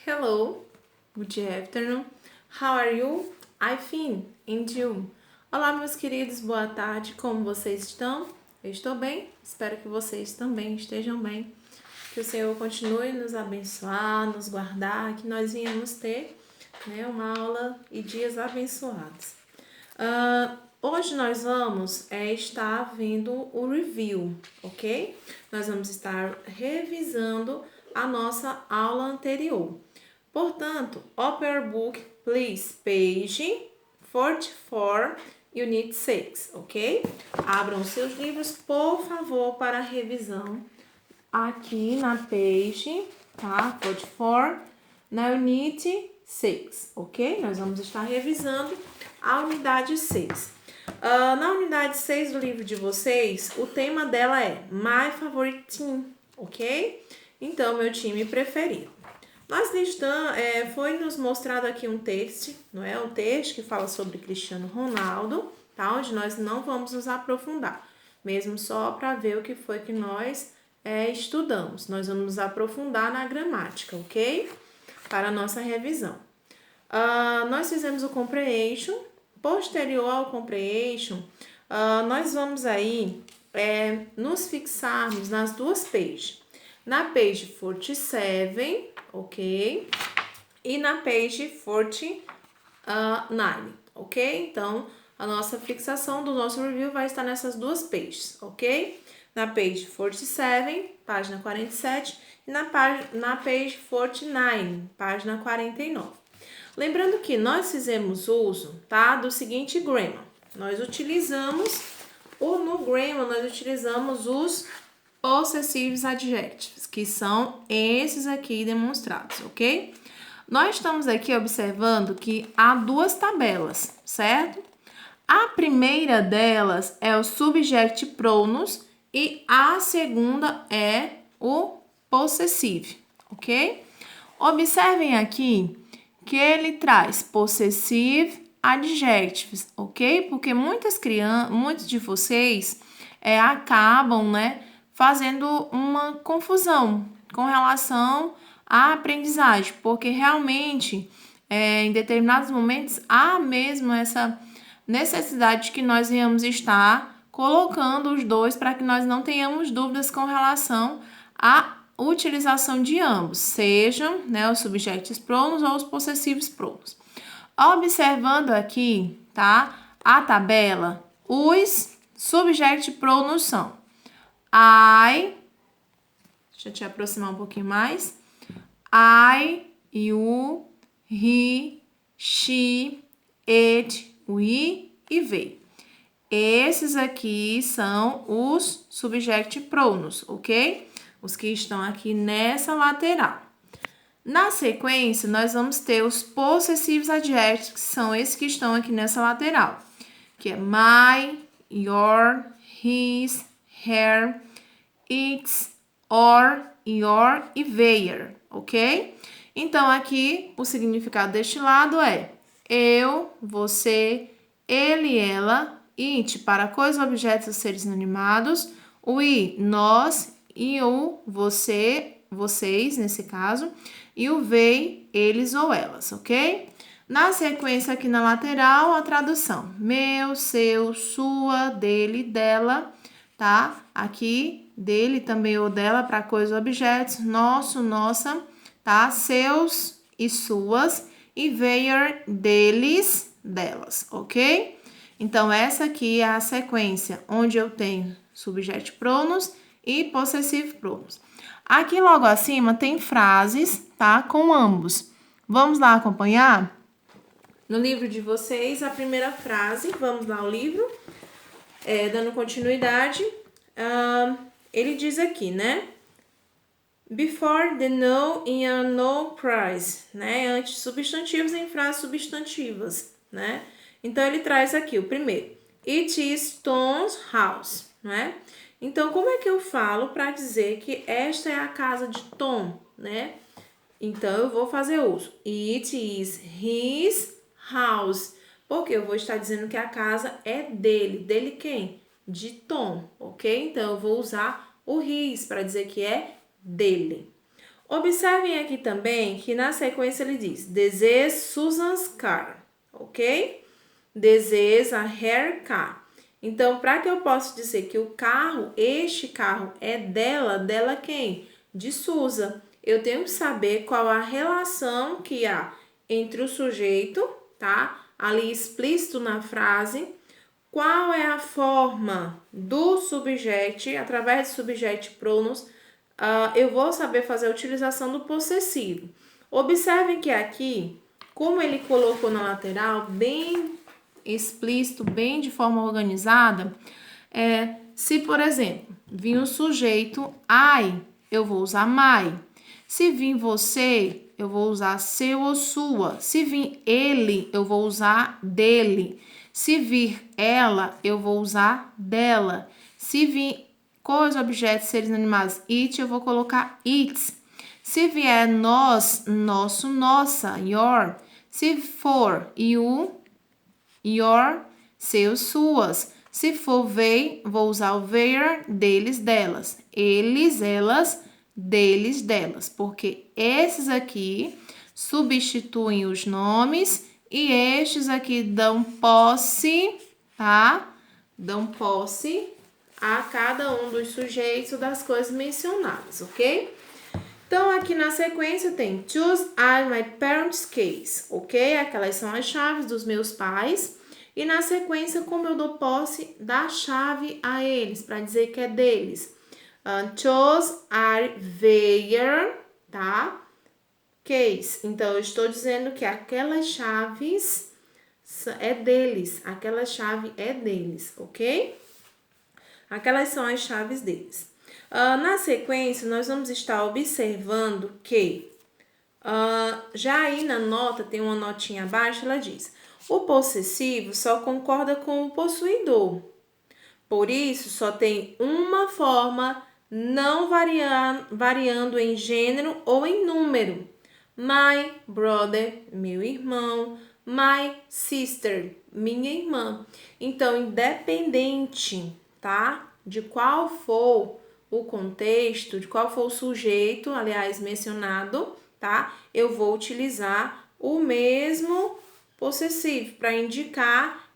Hello, good afternoon. How are you? I'm fine, and you? Olá, meus queridos, boa tarde. Como vocês estão? Eu estou bem, espero que vocês também estejam bem. Que o Senhor continue nos abençoar, nos guardar, que nós venhamos ter uma aula e dias abençoados. Hoje nós vamos estar vendo o review, ok? Nós vamos estar revisando a nossa aula anterior. Portanto, open your book, please, page 44, unit 6, ok? Abram seus livros, por favor, para revisão aqui na page, tá? 44, na unit 6, ok? Nós vamos estar revisando a unidade 6. Na unidade 6 do livro de vocês, o tema dela é My Favorite Team, ok? Então, meu time preferido. Nós foi nos mostrado aqui um texto, não é? Um texto que fala sobre Cristiano Ronaldo, tá? Onde nós não vamos nos aprofundar, mesmo só para ver o que foi que nós estudamos. Nós vamos nos aprofundar na gramática, ok? Para a nossa revisão. Nós fizemos o comprehension. Posterior ao comprehension, nós vamos aí nos fixarmos nas duas pages. Na page 47, ok? E na page 49, ok? Então, a nossa fixação do nosso review vai estar nessas duas pages, ok? Na page 47, página 47, e na page 49, página 49. Lembrando que nós fizemos uso, tá, do seguinte grammar. Nós utilizamos, no grammar, nós utilizamos os possessivos adjectives, que são esses aqui demonstrados, ok? Nós estamos aqui observando que há duas tabelas, certo? A primeira delas é o subject pronouns e a segunda é o possessive, ok? Observem aqui que ele traz possessive adjectives, ok? Porque muitos de vocês acabam, fazendo uma confusão com relação à aprendizagem, porque realmente, em determinados momentos, há mesmo essa necessidade de que nós venhamos estar colocando os dois para que nós não tenhamos dúvidas com relação à utilização de ambos, sejam os subjects pronouns ou os possessivos pronouns. Observando aqui, tá, a tabela, os subject pronouns são I, deixa eu te aproximar um pouquinho mais, I, you, he, she, it, we e they. Esses aqui são os subject pronouns, ok? Os que estão aqui nessa lateral. Na sequência, nós vamos ter os possessivos adjectives, que são esses que estão aqui nessa lateral, que é my, your, his, her, its, or, your e their, ok? Então, aqui, o significado deste lado é eu, você, ele, ela, it, para coisas, objetos, seres inanimados, we, nós, e o, você, vocês, nesse caso, e o they, eles ou elas, ok? Na sequência aqui na lateral, a tradução. Meu, seu, sua, dele, dela, tá? Aqui, dele também ou dela para coisas, objetos, nosso, nossa, tá? Seus e suas, e their, deles, delas, ok? Então, essa aqui é a sequência onde eu tenho subject pronouns e possessive pronouns. Aqui logo acima tem frases, tá? Com ambos. Vamos lá acompanhar? No livro de vocês, a primeira frase, vamos lá ao livro, dando continuidade, ele diz aqui, Before the no in a no price, Antes substantivos em frases substantivas, Então, ele traz aqui o primeiro. It is Tom's house, Então, como é que eu falo para dizer que esta é a casa de Tom, Então, eu vou fazer uso. It is his house. Porque eu vou estar dizendo que a casa é dele. Dele quem? De Tom, ok? Então, eu vou usar o his para dizer que é dele. Observem aqui também que na sequência ele diz, this is Susan's car, ok? This is a her car. Então, para que eu possa dizer que o carro, este carro é dela, dela quem? De Susan. Eu tenho que saber qual a relação que há entre o sujeito, tá? Ali explícito na frase, qual é a forma do subject, através do subject pronouns, eu vou saber fazer a utilização do possessivo. Observem que aqui, como ele colocou na lateral, bem explícito, bem de forma organizada, se, por exemplo, vir um sujeito I, eu vou usar my. Se vir você, eu vou usar seu ou sua. Se vir ele, eu vou usar dele. Se vir ela, eu vou usar dela. Se vir coisa, objetos, seres animados, it, eu vou colocar its. Se vier nós, nosso, nossa, your. Se for you, your, seus, suas. Se for they, vou usar o their, deles, delas. Eles, elas, deles, delas. Porque esses aqui substituem os nomes e estes aqui dão posse, tá? Dão posse a cada um dos sujeitos das coisas mencionadas, ok? Então, aqui na sequência tem choose are my parents' keys, ok? Aquelas são as chaves dos meus pais. E na sequência, como eu dou posse da chave a eles, para dizer que é deles. Choose are their, tá? Keys. Então, eu estou dizendo que aquelas chaves é deles. Aquela chave é deles, ok? Aquelas são as chaves deles. Na sequência, nós vamos estar observando que já aí na nota, tem uma notinha abaixo, ela diz: o possessivo só concorda com o possuidor. Por isso, só tem uma forma, não variando em gênero ou em número. My brother, meu irmão. My sister, minha irmã. Então, independente, tá? De qual for o contexto, de qual for o sujeito, aliás, mencionado, tá? Eu vou utilizar o mesmo possessivo para indicar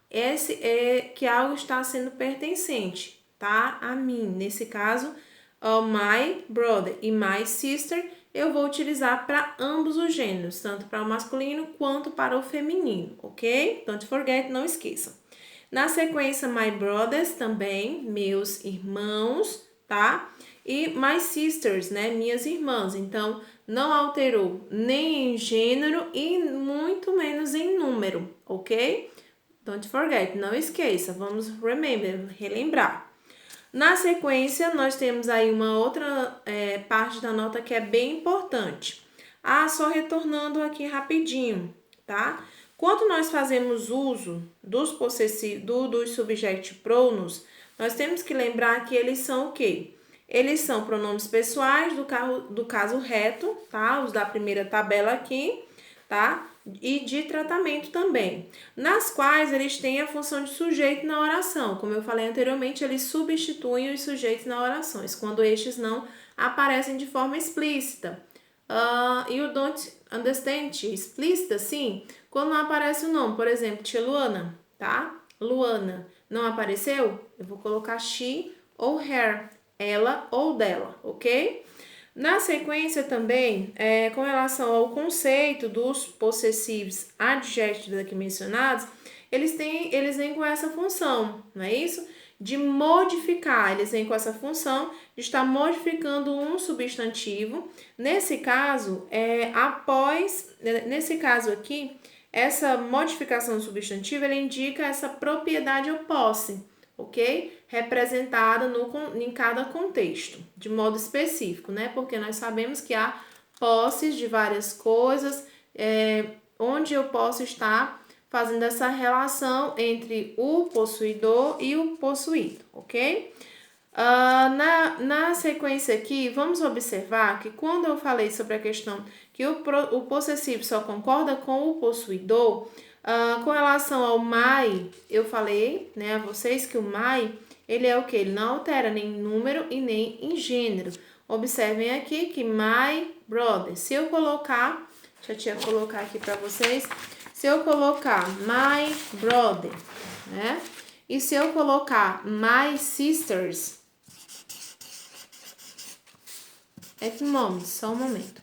que algo está sendo pertencente, tá? A mim. Nesse caso, my brother e my sister, eu vou utilizar para ambos os gêneros, tanto para o masculino quanto para o feminino, ok? Don't forget, não esqueçam. Na sequência, my brothers também, meus irmãos, tá? E my sisters, né? Minhas irmãs. Então, não alterou nem em gênero e muito menos em número, ok? Don't forget, não esqueça. Vamos relembrar. Na sequência, nós temos aí uma outra parte da nota que é bem importante. Só retornando aqui rapidinho, tá? Quando nós fazemos uso dos possessivos, dos subject pronouns, nós temos que lembrar que eles são o quê? Eles são pronomes pessoais do caso reto, tá? Os da primeira tabela aqui, tá? E de tratamento também, nas quais eles têm a função de sujeito na oração. Como eu falei anteriormente, eles substituem os sujeitos nas orações, quando estes não aparecem de forma explícita. You don't understand? Explícita, sim. Quando não aparece o nome, por exemplo, tia Luana, tá? Luana não apareceu? Eu vou colocar she ou her, ela ou dela, ok? Na sequência também, com relação ao conceito dos possessivos adjetivos aqui mencionados, eles vêm com essa função, não é isso? De modificar, eles vêm com essa função de estar modificando um substantivo. Nesse caso, nesse caso aqui, essa modificação do substantivo, ela indica essa propriedade ou posse, ok? Representada em cada contexto, de modo específico, né? Porque nós sabemos que há posses de várias coisas, onde eu posso estar fazendo essa relação entre o possuidor e o possuído, ok? Na sequência aqui, vamos observar que quando eu falei sobre a questão que o possessivo só concorda com o possuidor, com relação ao my, eu falei, né, a vocês que o my, ele é o que? Ele não altera nem em número e nem em gênero. Observem aqui que my brother. Se eu colocar, deixa a tia colocar aqui para vocês. Se eu colocar my brother, né? E se eu colocar my sisters, at moment, só um momento.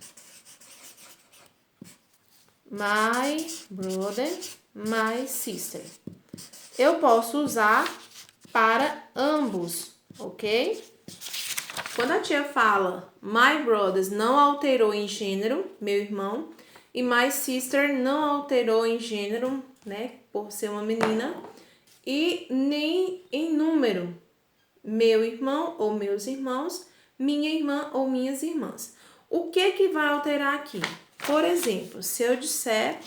My brother, my sister. Eu posso usar para ambos, ok? Quando a tia fala my brothers não alterou em gênero, meu irmão, e my sister não alterou em gênero, né, por ser uma menina, e nem em número, meu irmão ou meus irmãos, minha irmã ou minhas irmãs. O que vai alterar aqui? Por exemplo, se eu disser,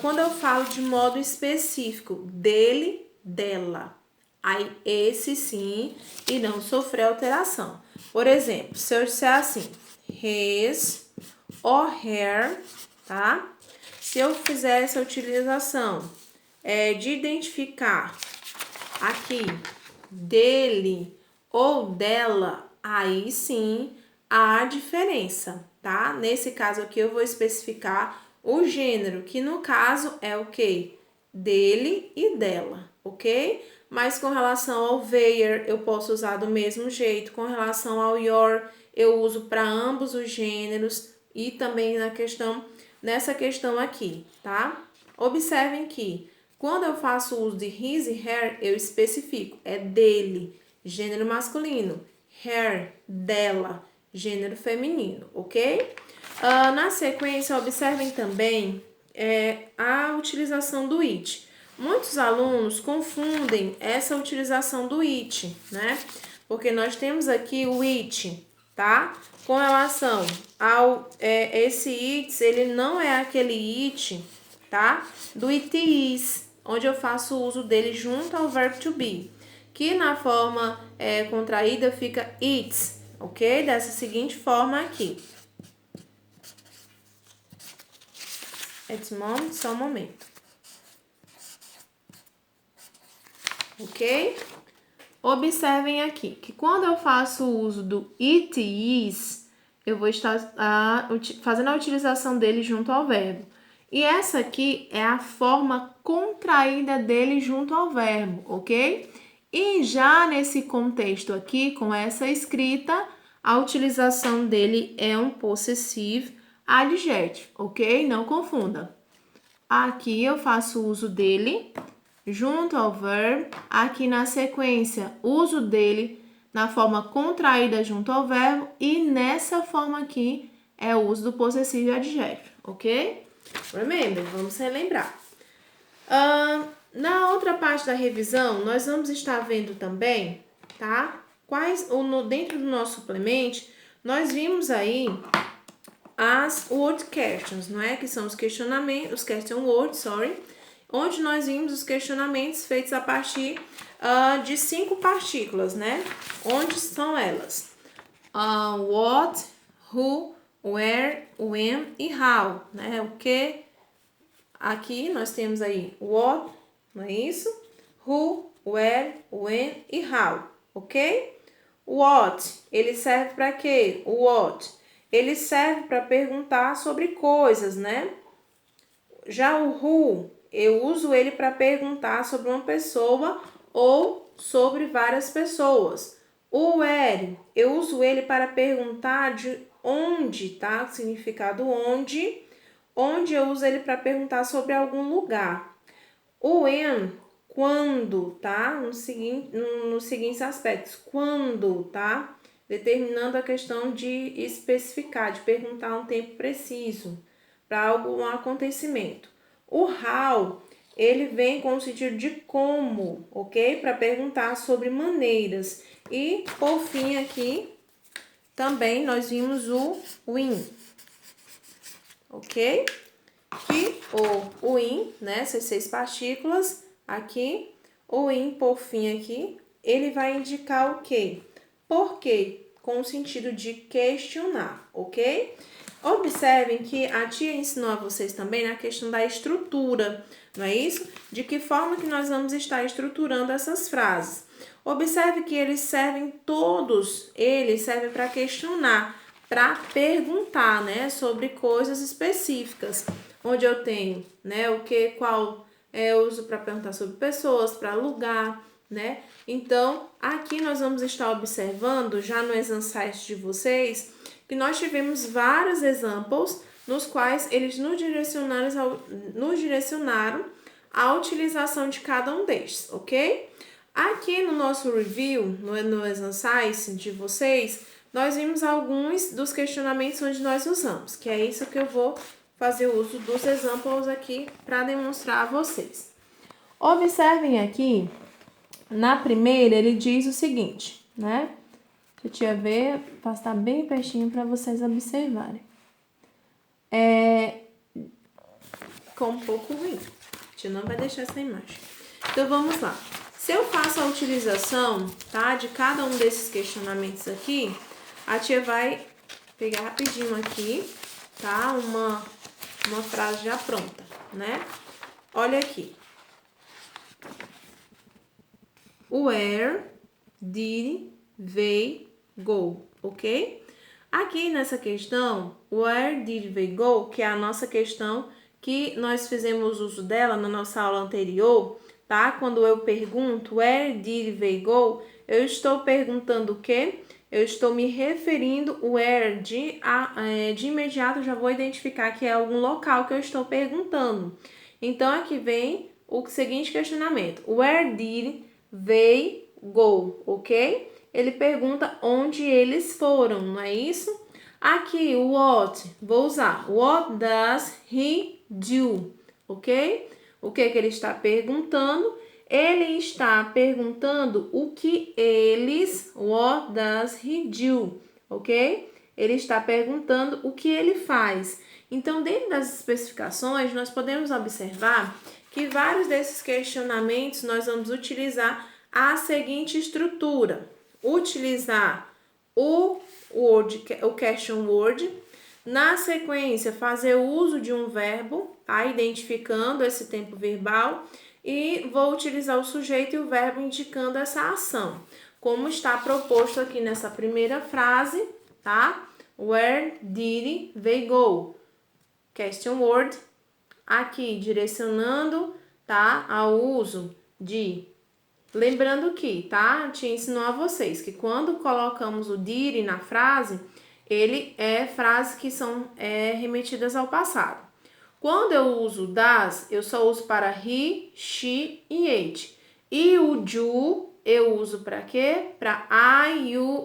quando eu falo de modo específico, dele, dela, aí esse sim irão sofrer alteração. Por exemplo, se eu disser assim, his or her, tá? Se eu fizer essa utilização de identificar aqui dele ou dela, aí sim há diferença, tá? Nesse caso aqui eu vou especificar o gênero, que no caso é o quê? Dele e dela, ok? Mas com relação ao their, eu posso usar do mesmo jeito. Com relação ao your, eu uso para ambos os gêneros e também nessa questão aqui, tá? Observem que quando eu faço uso de his e her, eu especifico, é dele, gênero masculino, her, dela, gênero feminino, ok? Na sequência, observem também a utilização do it. Muitos alunos confundem essa utilização do it, né? Porque nós temos aqui o it, tá? Com relação ao esse it, ele não é aquele it, tá? Do it is, onde eu faço uso dele junto ao verbo to be, que na forma contraída fica it's, ok? Dessa seguinte forma aqui. Só um momento. Ok? Observem aqui que quando eu faço o uso do it is, eu vou estar fazendo a utilização dele junto ao verbo. E essa aqui é a forma contraída dele junto ao verbo, ok? E já nesse contexto aqui, com essa escrita, a utilização dele é um possessive adjective, ok? Não confunda. Aqui eu faço uso dele junto ao verbo. Aqui na sequência, uso dele na forma contraída junto ao verbo. E nessa forma aqui é o uso do possessive adjective, ok? Remember, vamos relembrar. Na outra parte da revisão, nós vamos estar vendo também, tá? Dentro do nosso suplemento, nós vimos aí as word questions, não é? Que são os questionamentos, os question words, onde nós vimos os questionamentos feitos a partir de 5 partículas, né? Onde são elas? What, who, where, when e how, né? O que? Aqui nós temos aí what, não é isso? Who, where, when e how, ok? What, ele serve para quê? O what, ele serve para perguntar sobre coisas, né? Já o who, eu uso ele para perguntar sobre uma pessoa ou sobre várias pessoas. O where, eu uso ele para perguntar de onde, tá? O significado onde. Onde eu uso ele para perguntar sobre algum lugar. O when, quando, tá? Nos seguintes aspectos. Quando, tá? Determinando a questão de especificar, de perguntar um tempo preciso para algum acontecimento. O how, ele vem com o sentido de como, ok? Para perguntar sobre maneiras. E, por fim, aqui, também nós vimos o when, ok? Que o when, né? Essas 6 partículas aqui, o when, por fim, aqui, ele vai indicar o quê? Por quê? Com o sentido de questionar, ok? Observem que a tia ensinou a vocês também na questão da estrutura, não é isso? De que forma que nós vamos estar estruturando essas frases. Observe que todos eles servem para questionar, para perguntar, né, sobre coisas específicas, onde eu tenho, né, qual eu uso para perguntar sobre pessoas, para lugar, né? Então, aqui nós vamos estar observando, já no exercício de vocês, que nós tivemos vários exemplos nos quais eles nos direcionaram a utilização de cada um destes, ok? Aqui no nosso review, no exercício de vocês, nós vimos alguns dos questionamentos onde nós usamos, que é isso que eu vou fazer uso dos exemplos aqui para demonstrar a vocês. Observem aqui, na primeira ele diz o seguinte, né? Deixa eu ver, passar bem pertinho para vocês observarem. Ficou um pouco ruim, a gente não vai deixar essa imagem. Então vamos lá. Se eu faço a utilização, tá, de cada um desses questionamentos aqui, a tia vai pegar rapidinho aqui, tá, uma frase já pronta, né? Olha aqui. Where did they go? Ok? Aqui nessa questão, where did they go, que é a nossa questão que nós fizemos uso dela na nossa aula anterior, tá? Quando eu pergunto where did they go, eu estou perguntando o quê? Eu estou me referindo where de imediato já vou identificar que é algum local que eu estou perguntando. Então aqui vem o seguinte questionamento: where did they go, ok? Ele pergunta onde eles foram, não é isso? Aqui, o what, vou usar what does he do, ok? O que ele está perguntando? Ele está perguntando o que eles, what does he do, ok? Ele está perguntando o que ele faz. Então, dentro das especificações, nós podemos observar que vários desses questionamentos nós vamos utilizar a seguinte estrutura: utilizar o question word, na sequência fazer uso de um verbo, tá? Identificando esse tempo verbal, e vou utilizar o sujeito e o verbo indicando essa ação, como está proposto aqui nessa primeira frase, tá? Where did they go? Question word, aqui direcionando, tá, ao uso de... Lembrando que, tá, te ensinou a vocês que quando colocamos o did na frase, ele é frases que são remetidas ao passado. Quando eu uso does, eu só uso para he, she e it. E o do eu uso para quê? Para I, you